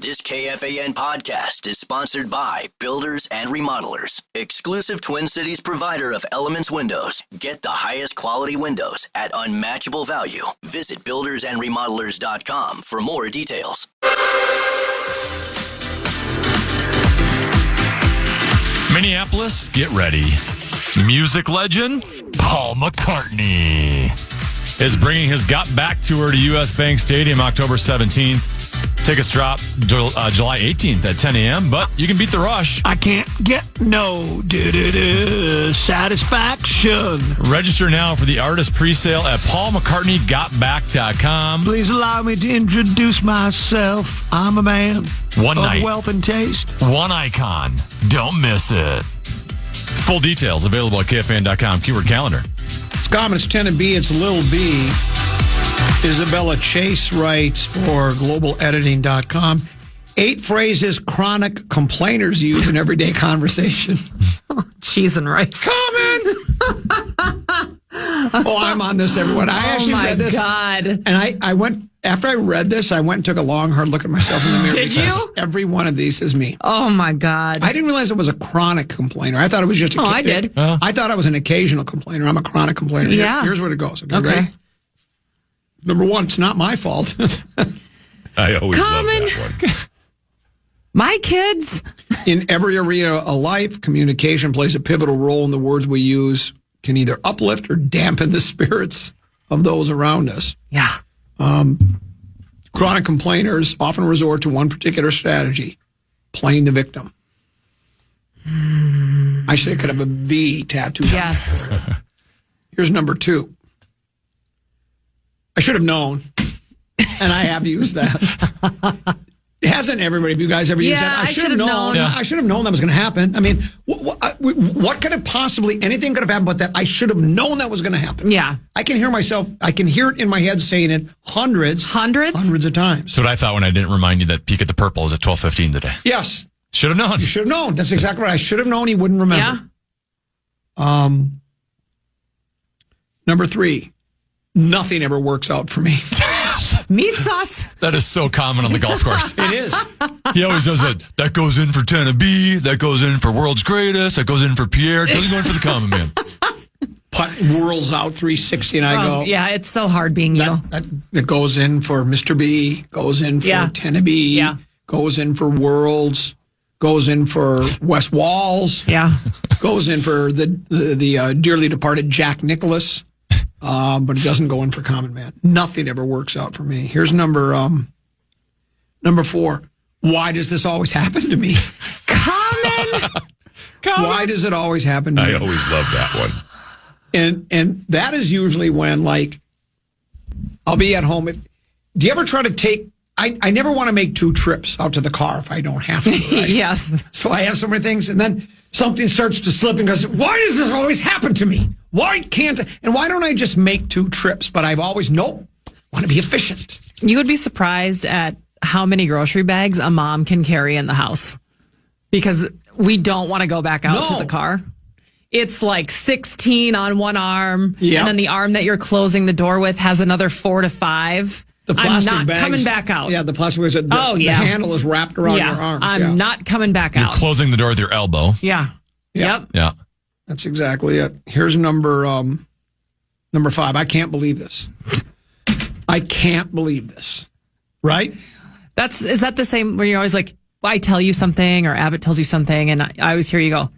This KFAN podcast is sponsored by Builders and Remodelers, exclusive Twin Cities provider of Elements Windows. Get the highest quality windows at unmatchable value. Visit buildersandremodelers.com for more details. Minneapolis, get ready. Music legend Paul McCartney is bringing his Got Back tour to U.S. Bank Stadium October 17th. Tickets drop July 18th at 10 a.m., but you can beat the rush. I can't get no satisfaction. Register now for the artist presale at paulmccartneygotback.com. Please allow me to introduce myself. I'm a man One of night, wealth and taste. one icon. Don't miss it. Full details available at KFAN.com. Keyword calendar. It's common. It's 10 and B. It's Lil B. Isabella Chase writes for globalediting.com. 8 phrases chronic complainers use in everyday conversation. Cheese and rice. Common! I'm on this, everyone. I actually read this. Oh, my God. And I went, after I read this, I went and took a long, hard look at myself in the mirror. Did you? Every one of these is me. Oh, my God. I didn't realize it was a chronic complainer. I thought it was just a I did. I thought I was an occasional complainer. I'm a chronic complainer. Yeah. Here's where it goes. Okay. Okay. Ready? Number 1, it's not my fault. I always Common. love that one. My kids. In every area of life, communication plays a pivotal role in the words we use, can either uplift or dampen the spirits of those around us. Yeah. Chronic complainers often resort to one particular strategy, playing the victim. I should have a V tattooed on Yes. there. Here's number 2. I should have known, and I have used that. Hasn't everybody of you guys ever used that? I should have known. Yeah. I should have known that was going to happen. I mean, what could have possibly, anything could have happened but that I should have known that was going to happen. Yeah. I can hear it in my head saying it hundreds of times. That's what I thought when I didn't remind you that Peek at the Purple is at 12:15 today. Yes. Should have known. You should have known. That's exactly what I should have known. He wouldn't remember. Yeah. Number 3, nothing ever works out for me. Meat sauce. That is so common on the golf course. It is. He always does that. That goes in for Tennessee. That goes in for World's Greatest. That goes in for Pierre. It doesn't go in for the common man. Putt whirls out 360 and I go. Yeah, it's so hard being you. That goes in for Mr. B, goes in for Tennessee, goes in for Worlds, goes in for West Walls, goes in for the dearly departed Jack Nicklaus. But it doesn't go in for common man. Nothing ever works out for me. Here's number 4. Why does this always happen to me? Common. Why does it always happen to me? I always love that one. And that is usually when, like, I'll be at home. Do you ever try to take, I never want to make 2 trips out to the car if I don't have to, right? Yes. So I have so many things, and then something starts to slip and goes, why does this always happen to me? Why can't I? And why don't I just make 2 trips? But I've always, want to be efficient. You would be surprised at how many grocery bags a mom can carry in the house because we don't want to go back out to the car. It's like 16 on one arm, and then the arm that you're closing the door with has another 4 to 5. The plastic I'm not bags, coming back out. Yeah, the plastic bags. The handle is wrapped around your arms. I'm not coming back out. You're closing the door with your elbow. Yeah. Yep. Yeah. That's exactly it. Here's number 5. I can't believe this. I can't believe this. Right? Is that the same where you're always like, I tell you something or Abbott tells you something and I always hear you go,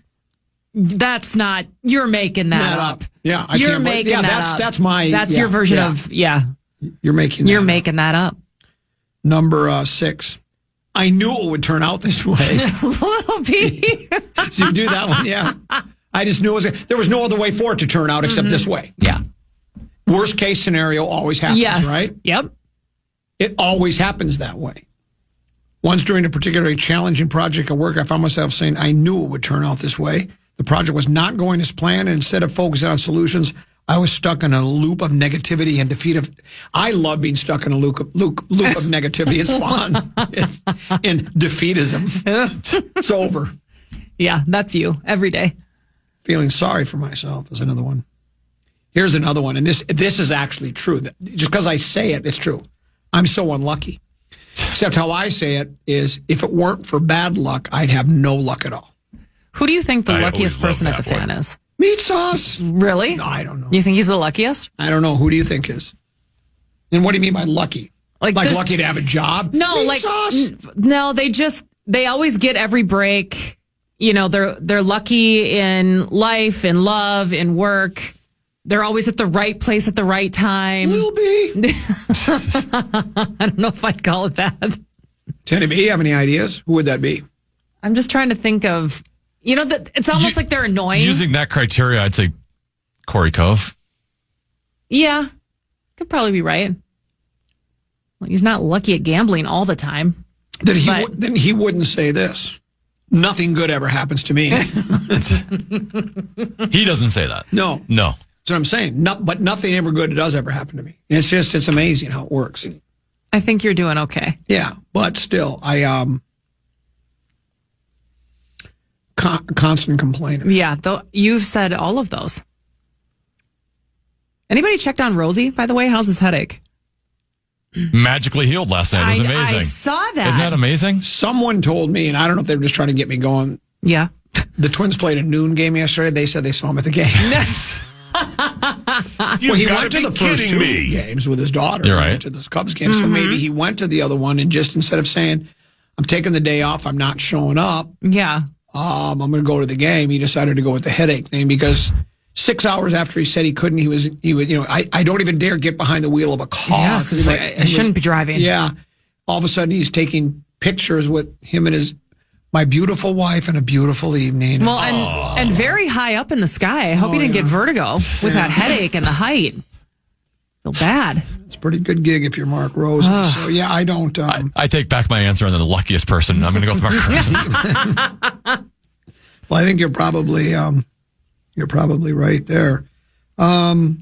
that's not, you're making that up. Yeah. You're making that up. That's my. That's your version of, You're making that up. Number 6. I knew it would turn out this way. Little P. So you do that one, yeah. I just knew there was no other way for it to turn out except this way. Yeah. Worst case scenario always happens, right? Yep. It always happens that way. Once during a particularly challenging project at work, I found myself saying, I knew it would turn out this way. The project was not going as planned, and instead of focusing on solutions, I was stuck in a loop of negativity and defeat of. I love being stuck in a loop of negativity. It's fun. In defeatism. It's over. Yeah, that's you every day. Feeling sorry for myself is another one. Here's another one, and this is actually true. Just because I say it, it's true. I'm so unlucky. Except how I say it is, if it weren't for bad luck, I'd have no luck at all. Who do you think the I luckiest always person love at the that fan boy. is? Meat sauce. Really? No, I don't know. You think he's the luckiest? I don't know. Who do you think is? And what do you mean by lucky? Like there's- lucky to have a job? No, Meat like sauce? no. They always get every break. You know, they're lucky in life, in love, in work. They're always at the right place at the right time. Will be. I don't know if I'd call it that. Tennessee, have any ideas? Who would that be? I'm just trying to think of, that it's almost like they're annoying. Using that criteria, I'd say Corey Cove. Yeah, could probably be right. Well, he's not lucky at gambling all the time. Then But- then he wouldn't say this. Nothing good ever happens to me. He doesn't say that. No. No. That's what I'm saying. But nothing ever good does ever happen to me. It's amazing how it works. I think you're doing okay. Yeah, but still, I constant complainer. Yeah, though you've said all of those. Anybody checked on Rosie, by the way? How's his headache? Magically healed last night. It was amazing. I saw that. Isn't that amazing? Someone told me, and I don't know if they were just trying to get me going. Yeah. The Twins played a noon game yesterday. They said they saw him at the game. Well, he went to the first two games with his daughter. You're He right. went to this Cubs game, so maybe he went to the other one and just instead of saying, "I'm taking the day off, I'm not showing up, Yeah. I'm going to go to the game," he decided to go with the headache thing because 6 hours after he said he couldn't, he would, I don't even dare get behind the wheel of a car. Yes, it's like, I shouldn't be driving. Yeah. All of a sudden, he's taking pictures with him and my beautiful wife and a beautiful evening. Well, and very high up in the sky. I hope he didn't get vertigo with that headache and the height. Feel bad. It's a pretty good gig if you're Mark Rosen. So, yeah, I don't. I take back my answer on the luckiest person. I'm going to go with Mark Rosen. Well, I think you're probably right there. I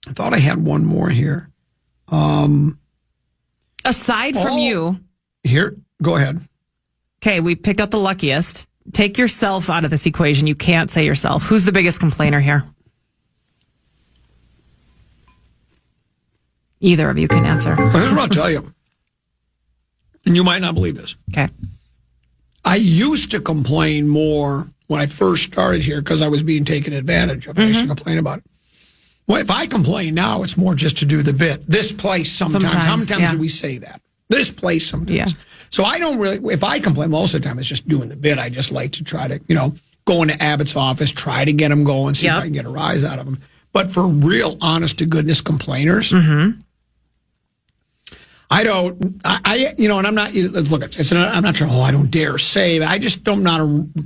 thought I had one more here. Aside from you, Here, go ahead. okay, we picked out the luckiest. Take yourself out of this equation. You can't say yourself. Who's the biggest complainer here? Either of you can answer. Well, here's what I'll tell you. And you might not believe this. Okay. I used to complain more when I first started here because I was being taken advantage of. I used to complain about it. Well, if I complain now, it's more just to do the bit. This place sometimes. How many times do we say that? This place sometimes. Yeah. So I don't really, if I complain, most of the time it's just doing the bit. I just like to try to, go into Abbott's office, try to get them going, see if I can get a rise out of them. But for real, honest to goodness complainers, I don't, and I'm not, look, I'm not sure, I don't dare say, but I just don't not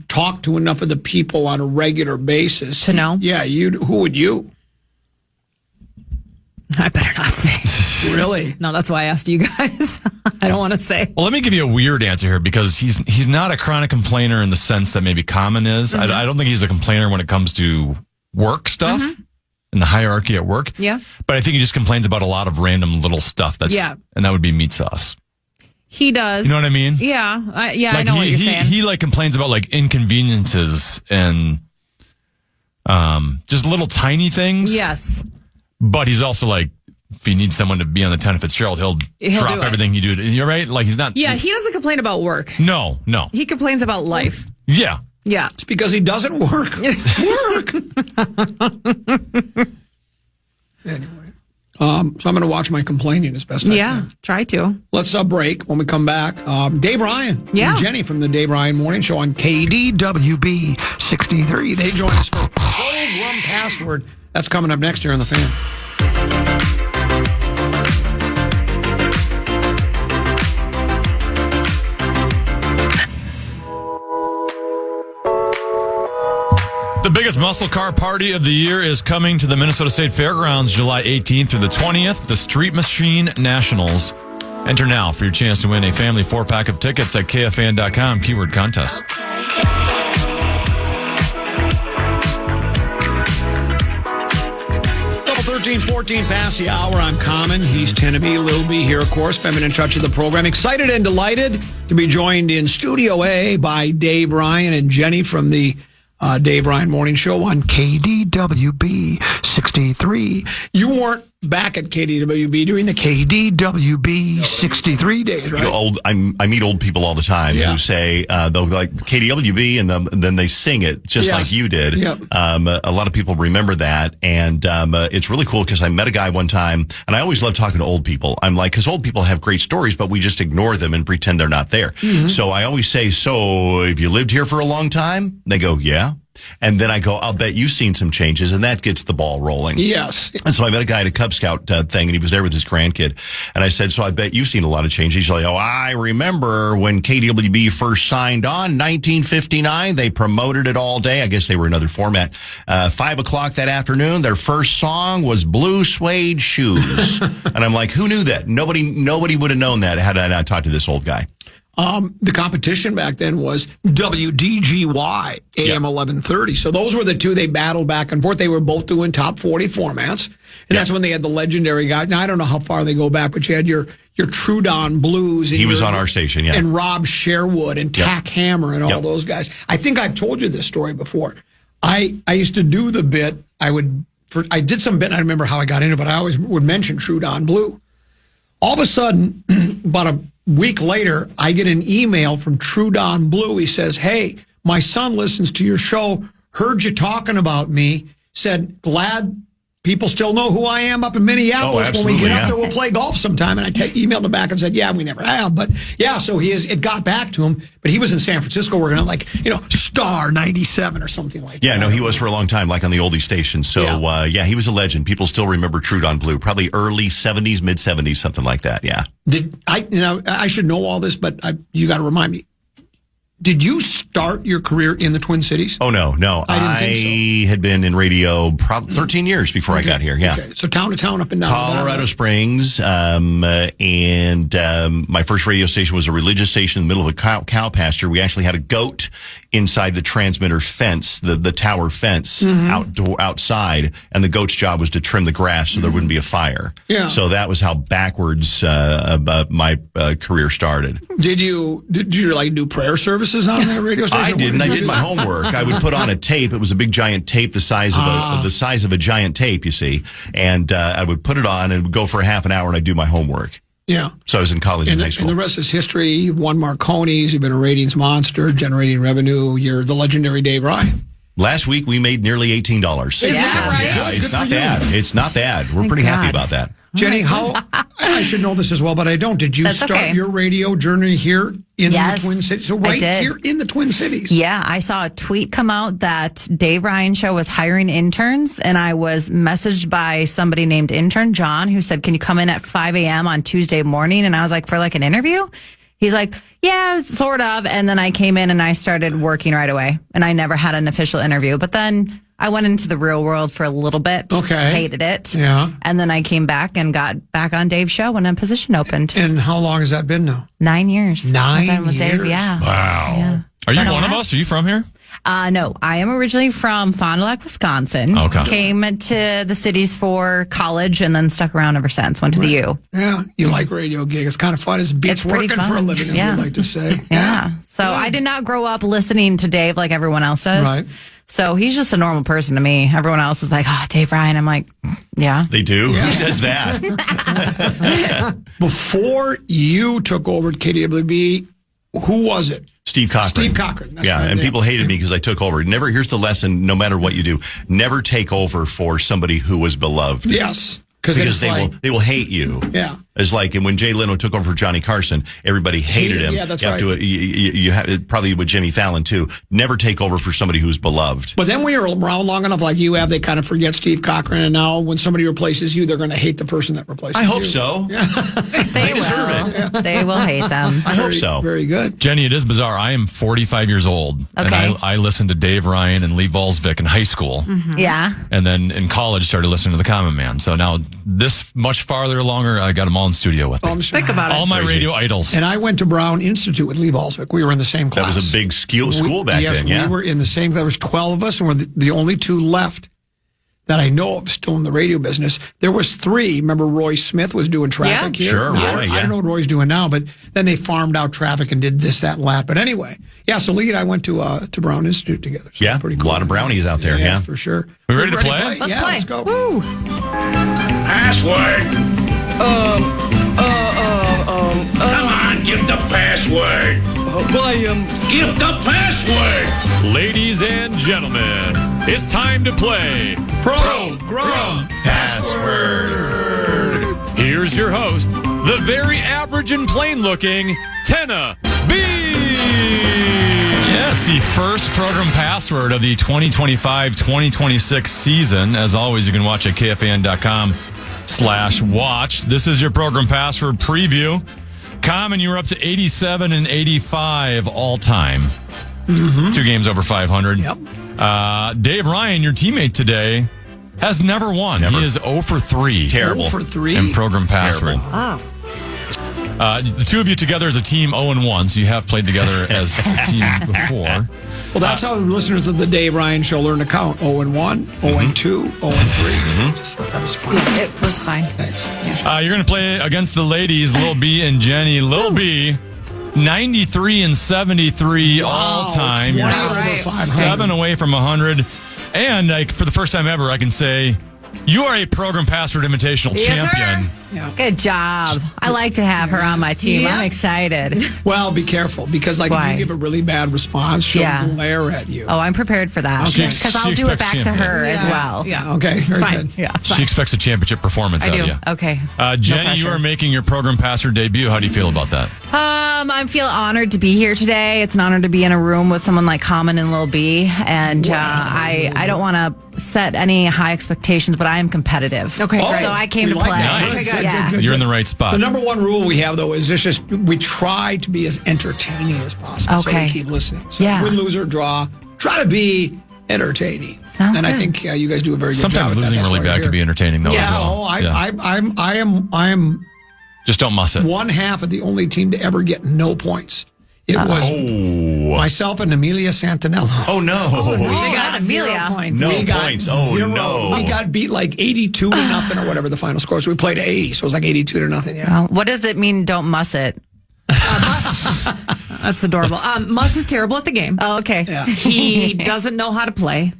talk to enough of the people on a regular basis. To know? Yeah, who would you? I better not say. Really? No, that's why I asked you guys. I don't want to say. Well, let me give you a weird answer here because he's not a chronic complainer in the sense that maybe Common is. I don't think he's a complainer when it comes to work stuff and the hierarchy at work. Yeah. But I think he just complains about a lot of random little stuff. And that would be meat sauce. He does. You know what I mean? Yeah. I know what you're saying. He complains about inconveniences and just little tiny things. Yes. But he's also if you need someone to be on the 10 Fitzgerald, he'll drop do everything he do. You're right. He's not. Yeah, he doesn't complain about work. No. He complains about life. Yeah. Yeah. It's because he doesn't work. Anyway. So I'm going to watch my complaining as best I can. Try to. Let's break. When we come back, Dave Ryan and Jenny from the Dave Ryan Morning Show on KDWB 63. They join us for Progrum Password. That's coming up next here on The Fan. The biggest muscle car party of the year is coming to the Minnesota State Fairgrounds July 18th through the 20th, the Street Machine Nationals. Enter now for your chance to win a family 4-pack of tickets at KFAN.com, keyword contest. 13:14 past the hour. I'm Common. He's Tenneby. Lil B here, of course. Feminine touch of the program. Excited and delighted to be joined in Studio A by Dave Ryan and Jenny from the Dave Ryan Morning Show on KDWB 63. You weren't back at KDWB during the KDWB 63 days, right? I meet old people all the time who say they'll like KDWB and then they sing it just like you did. Yep. A lot of people remember that, and it's really cool because I met a guy one time, and I always love talking to old people. I'm like, because old people have great stories, but we just ignore them and pretend they're not there. Mm-hmm. So I always say, so have you lived here for a long time? They go, yeah. And then I go, I'll bet you've seen some changes, and that gets the ball rolling. Yes. And so I met a guy at a Cub Scout thing, and he was there with his grandkid. And I said, so I bet you've seen a lot of changes. He's like, oh, I remember when KWB first signed on, 1959. They promoted it all day. I guess they were another format. 5 o'clock that afternoon, their first song was Blue Suede Shoes. And I'm like, who knew that? Nobody would have known that had I not talked to this old guy. The competition back then was WDGY, AM 1130. So those were the two they battled back and forth. They were both doing top 40 formats. And that's when they had the legendary guys. Now, I don't know how far they go back, but you had your Trudon Blues. And he was on our station, And Rob Sherwood and Tack Hammer and all those guys. I think I've told you this story before. I used to do the bit. I did some bit, and I remember how I got into it, but I always would mention Trudon Blue. All of a sudden, about a week later, I get an email from Trudon Blue. He says, hey, my son listens to your show, heard you talking about me, said, glad people still know who I am up in Minneapolis. When we get up there, we'll play golf sometime. And I emailed him back and said, yeah, we never have. But yeah, so it got back to him. But he was in San Francisco working on Star 97 or something like that. Yeah, no, he was for a long time, like on the oldie station. So he was a legend. People still remember Trudon Blue, probably early 70s, mid 70s, something like that. Yeah. I should know all this, but you got to remind me. Did you start your career in the Twin Cities? Oh, no. I didn't think so. Had been in radio probably 13 years before I got here. Yeah. Okay. So town to town, up and down. Colorado Springs. And my first radio station was a religious station in the middle of a cow pasture. We actually had a goat inside the transmitter fence, the tower fence outside. And the goat's job was to trim the grass so there wouldn't be a fire. Yeah. So that was how backwards my career started. Did you do prayer services on that radio station? I didn't. I did my homework. I would put on a tape. It was a big giant tape, the size of a giant tape, you see. And I would put it on and would go for a half an hour, and I'd do my homework. Yeah. So I was in college and high school. And the rest is history. You've won Marconi's. You've been a ratings monster, generating revenue. You're the legendary Dave Ryan. Last week, we made nearly $18. Is that right? Yeah, it's not bad. It's not bad. We're pretty happy about that. Jenny, I should know this as well, but I don't. Did you start your radio journey here in the Twin Cities? So here in the Twin Cities. Yeah, I saw a tweet come out that Dave Ryan Show was hiring interns, and I was messaged by somebody named Intern John who said, can you come in at 5 a.m. on Tuesday morning? And I was like, for like an interview? He's like, yeah, sort of. And then I came in and I started working right away, and I never had an official interview. But then I went into the real world for a little bit. Okay. Hated it. Yeah. And then I came back and got back on Dave's show when a position opened. And how long has that been now? 9 years. 9 years? With Dave, yeah. Wow. Yeah. Are you one of us? Are you from here? No, I am originally from Fond du Lac, Wisconsin. Okay. Came to the cities for college and then stuck around ever since. Went to the U. Yeah, you like radio gig. It's kind of fun. It's working for a living, as we like to say. Yeah. So I did not grow up listening to Dave like everyone else does. Right. So he's just a normal person to me. Everyone else is like, oh, Dave Ryan. I'm like, yeah. They do? Yeah. Who says that? Before you took over at KWB, who was it? Steve Cochran. That's and people hated me because I took over. Here's the lesson, no matter what you do, never take over for somebody who was beloved. Yes. Because they will hate you. Yeah. It's like when Jay Leno took over for Johnny Carson, everybody hated him. Yeah, that's right. You have probably with Jimmy Fallon too. Never take over for somebody who's beloved. But then when you're around long enough, like you have, they kind of forget Steve Cochran, and now when somebody replaces you, they're going to hate the person that replaces you. I hope so. Yeah. They deserve it. They will hate them. I hope so. Very good. Jenny, it is bizarre. I am 45 years old. Okay. And I listened to Dave Ryan and Lee Volsvik in high school. Mm-hmm. Yeah. And then in college started listening to The Common Man. So now this much farther longer, I got them all in studio with me. Think about it. All my radio idols. And I went to Brown Institute with Lee Volsvik. We were in the same class. That was a big school back then, yeah? Yes, we were in the same. There was 12 of us, and we're the only two left that I know of still in the radio business. There was 3. Remember Roy Smith was doing traffic here? Sure, Now, Roy, I don't know what Roy's doing now, but then they farmed out traffic and did this, that, and that. But anyway, so Lee and I went to Brown Institute together. So Yeah, pretty cool. a lot of brownies out there, yeah. for sure. We ready to play? Let's yeah, play. let's go. Woo. Password. Come on, give the password. Give the password. Ladies and gentlemen, it's time to play Progrum Password. Here's your host, the very average and plain-looking Tenna B. Yeah, it's the first program password of the 2025-2026 season. As always, you can watch at KFAN.com/watch. This is your program password preview. Common, you were up to 87 and 85 all time. 2 games over 500. Yep. Dave Ryan, your teammate today, has never won. Never. He is 0 for 3. Terrible. 0 for 3. In program password. The two of you together as a team 0-1, so you have played together as a team before. Well, that's how the listeners of the Dave Ryan Show learn to count. 0-1, 0-2, 0-3. Just thought that was fun. It was fine. Thanks. You're going to play against the ladies, Lil B and Jenny. Lil B, 93 and 73 all time. 20 You're over 500. 7 away from 100. And for the first time ever, I can say you are a program password invitational Yes, champion. sir. Good job. I like to have her on my team. Yeah. I'm excited. Well, be careful because, if Why? you give a really bad response, she'll glare at you. Oh, I'm prepared for that. Okay. Because She I'll do it expects back to champion. her as well. Yeah. Okay, very fine. good. Yeah, it's She fine. expects a championship performance I out do. of you. Okay. Jenny, you pressure. are making your program password debut. How do you feel about that? I feel honored to be here today. It's an honor to be in a room with someone like Common and Lil B. And I don't want to set any high expectations, but I am competitive. Okay, Oh, great. So I came we to like play. that. Nice. Good, Yeah. good, You're in good. the right spot. The number one rule we have, though, is just we try to be as entertaining as possible. So Okay. we keep listening. So Yeah. win, lose, or draw, try to be entertaining. Sounds and I good. think you guys do a very good job. Sometimes with that. losing That's really why bad we're can be here. entertaining, though, as well. Oh, Yeah. I am Just don't muss it. one half of the only team to ever get no points. It was myself and Amelia Santinello. Oh, no. They got Amelia. 0 points. No We got points. Oh, 0. no. We got beat like 82 to nothing or whatever the final score. So we played 80. So it was like 82 to nothing. Yeah. Well, what does it mean, don't muss it? That's adorable. Muss is terrible at the game. Oh, okay. He doesn't know how to play.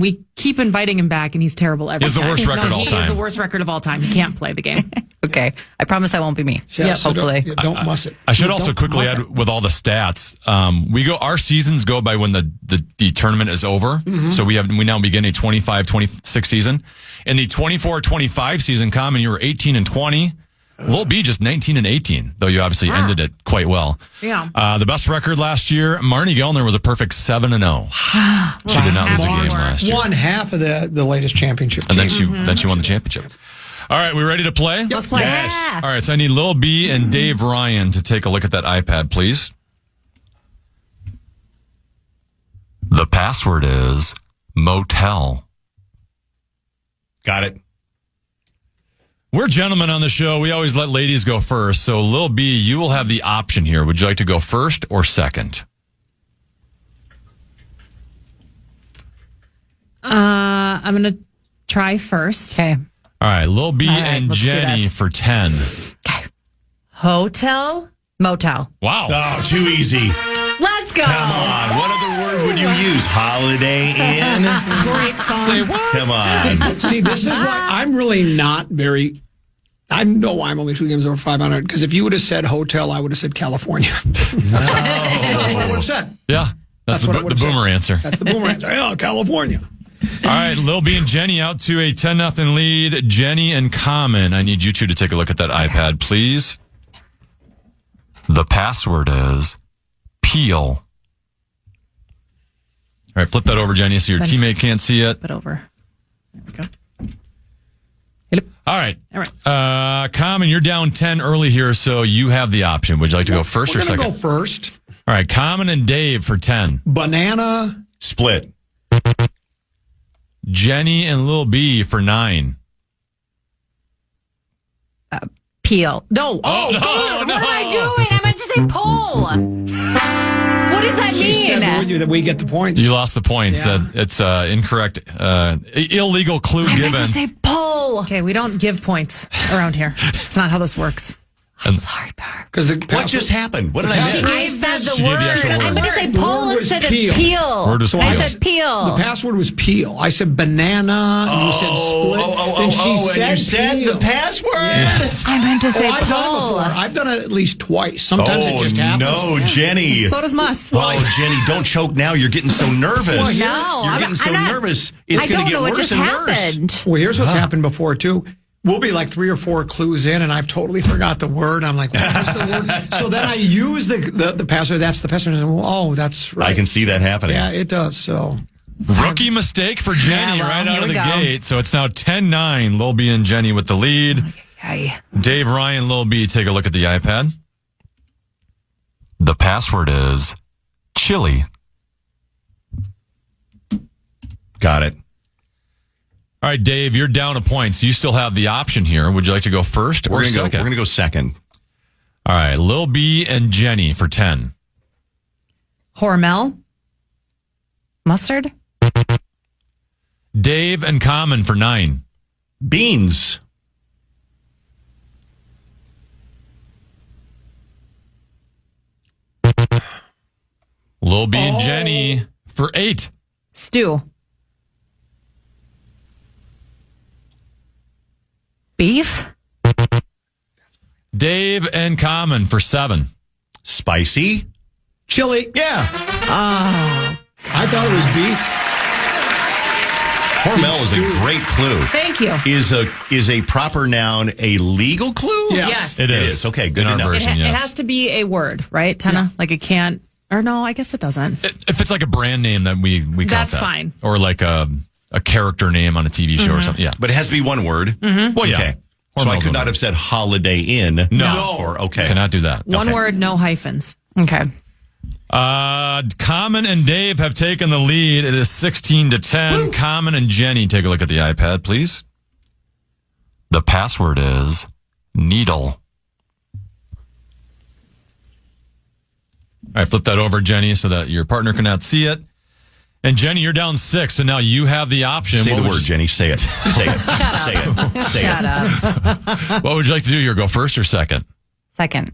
We keep inviting him back, and he's terrible every He has the time. worst record of all He time. has the worst record of all time. He can't play the game. Okay. I promise that won't be me. So hopefully. Don't muss it. I should also Don't quickly muss add it. with all the stats. Our seasons go by when the tournament is over. So we now begin a 25-26 season. In the 24-25 season, Common, you were 18 and 20. Lil B just 19 and 18, though you obviously ended it quite well. Yeah. The best record last year, Marnie Gellner was a perfect 7-0. She did not lose a game last year. One half of the latest championship And team. then she won the championship. All right, we ready to play? Let's play. Yeah. All right, so I need Lil B and Dave Ryan to take a look at that iPad, please. The password is motel. Got it. We're gentlemen on the show. We always let ladies go first. So, Lil B, you will have the option here. Would you like to go first or second? I'm going to try first. Okay. All right, Lil B All right, and let's do Jenny this. for 10. Hotel. Motel. Wow. Oh, too easy. Let's go. Come on. What other word would you use? Holiday Inn? Great song. Say what? Come on. See, this is why I'm really not very. I know I'm only 2 games over 500 because if you would have said hotel, I would have said California. That's what I would have said. Yeah, that's what I the would've said. boomer answer. That's the boomer answer. Yeah, California. All right, Lil B and Jenny out to a 10-0 lead. Jenny and Common, I need you two to take a look at that iPad, please. The password is peel. All right, flip that over, Jenny, so your teammate can't see it. But over. There we go. All right. All right. Common, you're down 10 early here, so you have the option. Would you like to go first or We're going second? to go first. All right, Common and Dave for 10. Banana. Split. Jenny and Lil B for 9. Peel. No. Oh, no, What am I doing? I meant to say pull. What does that She said mean? you that we get the points. You lost the points. Yeah. That it's incorrect. Illegal clue I given. meant to say pull. Okay, we don't give points around here. It's not how this works. Sorry, Barb. Because What just happened? What did I miss? I said the She gave word. the actual I word. meant to say The pull word was instead of peel. peel. Word was I peel. said peel. The password was peel. I said banana, and you said split. Then she said and you said peel. the password. I meant to say I've done it pull. before. I've done it at least twice. Sometimes it just happens. no, Jenny. So does Mus. Oh, Jenny, don't choke now. You're getting so nervous. Well, No, You're I'm getting so not- nervous. It's I going don't to get know. It worse just and worse. happened. Well, here's what's happened before, too. We'll be like 3 or 4 clues in, and I've totally forgot the word. I'm like, what is the word? So then I use the password. That's the password. And I say, well, oh, that's right. I can see that happening. Yeah, it does. So Rookie mistake for Jenny well, right here out of we the go. gate. So it's now 10-9. Lil B and Jenny with the lead. Hey. Dave, Ryan, Lil B, take a look at the iPad. The password is chili. Got it. All right, Dave, you're down a point, so you still have the option here. Would you like to go first or We're going second? to go second. All right, Lil B and Jenny for 10. Hormel. Mustard? Dave and Common for 9. Beans. Lil B and Jenny for 8. Stew. Beef? Dave and Common for 7. Spicy. chili. Yeah. I thought it was beef. Hormel is a great clue. Thank you. Is a proper noun a legal clue? Yeah. Yes. It is. Okay, good In to our know. version, It yes. has to be a word, right, Tenna? Like it can't, or no, I guess it doesn't. If it's like a brand name, that we count That's that. fine. Or like a character name on a TV show or something. Yeah. But it has to be one word. Well, yeah. Okay. So I Hormel's could one not word. have said Holiday Inn. No. Or, okay. Cannot do that. One Okay. word, no hyphens. Okay. Common and Dave have taken the lead. It is 16-10. Common and Jenny, take a look at the iPad, please. The password is needle. All right, flip that over, Jenny, so that your partner cannot see it. And Jenny, you're down 6, so now you have the option. Say What the would word, you- Jenny. Say it. Say it. Say it. Say Shut it. up. What would you like to do here? Go first or second? Second.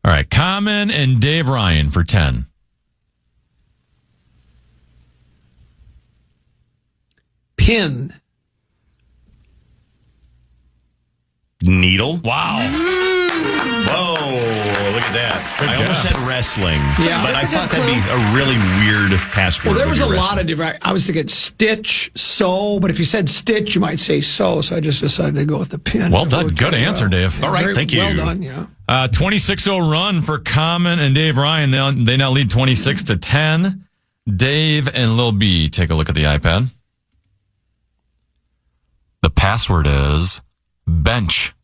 All right, Common and Dave Ryan for 10. Pin. Needle. Wow. Whoa, look at that. I almost guess. said wrestling. Yeah, But I that's a thought good that'd be a really weird password. Well, there was a would be lot of wrestling. different. I was thinking stitch, sew, but if you said stitch, you might say sew. So I just decided to go with the pin. Well It done. worked Good out answer, well. Dave. All right, thank you. Well done, yeah. 26-0 run for Common and Dave Ryan. They now lead 26-10. Dave and Lil B, take a look at the iPad. The password is bench.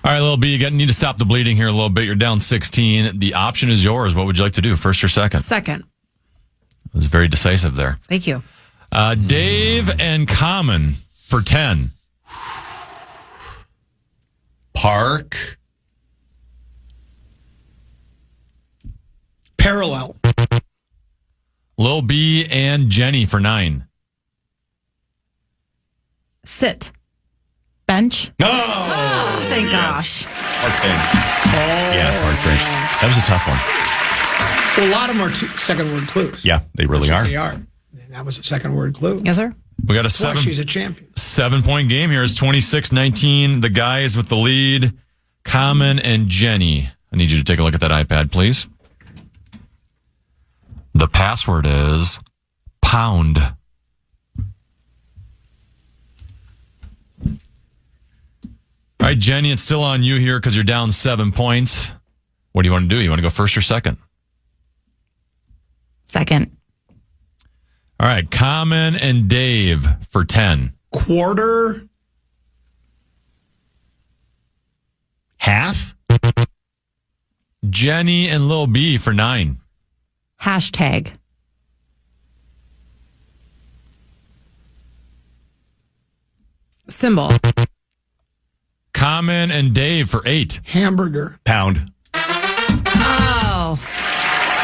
All right, Lil B, you need to stop the bleeding here a little bit. You're down 16. The option is yours. What would you like to do, first or second? Second. It was very decisive there. Thank you. Dave and Common for 10. Park. Parallel. Lil B and Jenny for 9. Sit. Bench. No. Thank gosh. Park bench. Yeah, park bench. That was a tough one. Well, a lot of them are second word clues. Yeah, they really are. They are. And that was a second word clue. Yes, sir. We got a Boy, she's a champion. 7-point game here. It's 26-19. The guys with the lead, Common and Jenny. I need you to take a look at that iPad, please. The password is pound. All right, Jenny, it's still on you here because you're down 7 points. What do you want to do? You want to go first or second? Second. All right, Common and Dave for 10. Quarter. Half. Jenny and Lil B for 9. Hashtag. Symbol. Common and Dave for 8. Hamburger. Pound. Oh.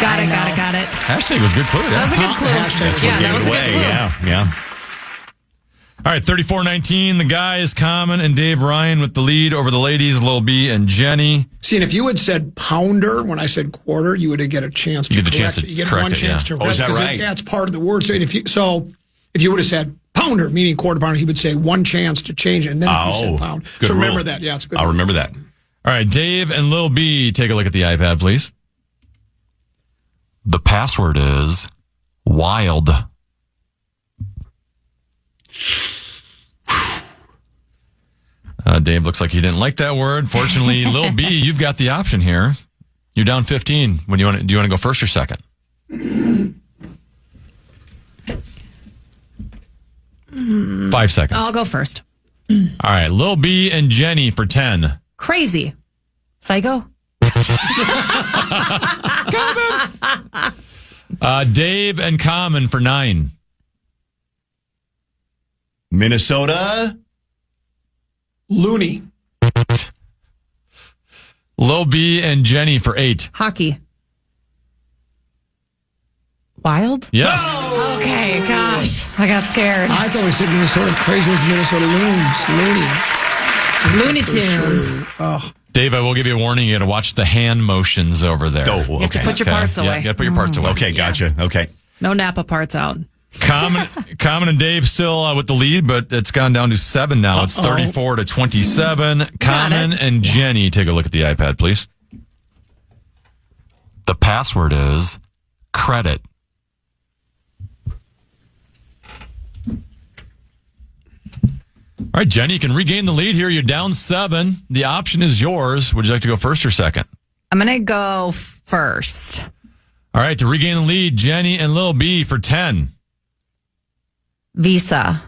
Got it. Hashtag was a good clue. That Yeah. was a good clue. That's Yeah, what that gave was it a good away. clue. Yeah. All right, 34-19. The guys, Common and Dave Ryan with the lead over the ladies, Lil B and Jenny. See, and if you had said pounder when I said quarter, you would have get a chance to You get a correct chance to it. You get correct one it, chance yeah. to Oh, correct is that 'cause right? That's part of the word. So if you would have said pounder, meaning quarter pounder, he would say one chance to change it. And then if you said pound. good So remember rule. that. Yeah, it's a good. I'll rule. remember that. All right, Dave and Lil B, take a look at the iPad, please. The password is wild. Dave looks like he didn't like that word. Fortunately, Lil B, you've got the option here. You're down 15. Do you want to go first or second? 5 seconds. I'll go first. All right, Lil B and Jenny for 10. Crazy. Psycho? Dave and Common for 9. Minnesota. Loony. Lil B and Jenny for 8. Hockey. Wild? Yes. Okay, gosh. I got scared. I thought we said Minnesota. Crazy was Minnesota Loons. Looney Tunes. Oh, Dave, I will give you a warning. You got to watch the hand motions over there. Oh, You have to okay. put your parts Yeah, away. you got to put your parts away. Okay, gotcha. Okay. No Napa parts out. Common and Dave still with the lead, but it's gone down to 7 now. It's 34-27. Common and Jenny, take a look at the iPad, please. The password is credit. All right, Jenny, you can regain the lead here. You're down 7. The option is yours. Would you like to go first or second? I'm going to go first. All right, to regain the lead, Jenny and Lil B for 10. Visa.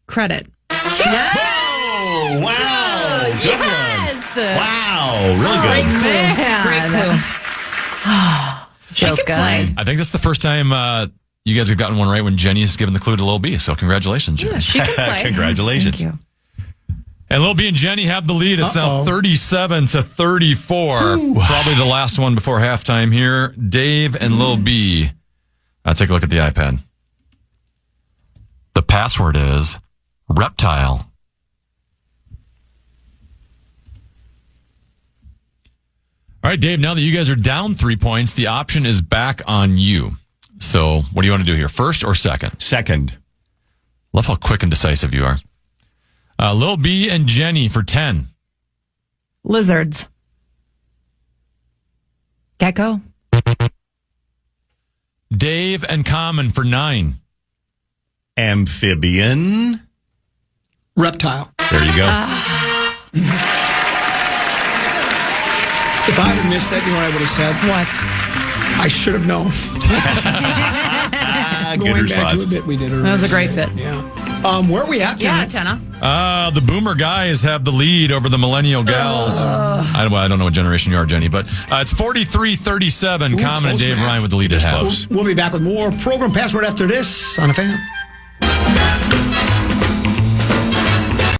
Credit. Oh, wow. Good one. Wow. Really good. Man. Great clue. Feels can good. play. I think that's the first time you guys have gotten one right when Jenny's given the clue to Lil B. So congratulations, Jenny. She can play. Congratulations. Thank you. And Lil B and Jenny have the lead. It's now 37-34. Probably the last one before halftime here. Dave and Lil B. Take a look at the iPad. The password is reptile. All right, Dave, now that you guys are down 3 points, the option is back on you. So what do you want to do here? First or second? Second. Love how quick and decisive you are. Lil B and Jenny for 10. Lizards. Gecko. Dave and Common for 9. Amphibian. reptile. There you go. If I had missed that, you know what I would have said? What? I should have known. Good Going back response. to a bit we did earlier. That was a great bit. Yeah. Where are we at? Yeah, Tana? Tenna. The boomer guys have the lead over the millennial gals. I don't know what generation you are, Jenny, but it's 43-37. Common and close Dave match. Ryan with the lead at half. close. We'll be back with more program password after this on a fan.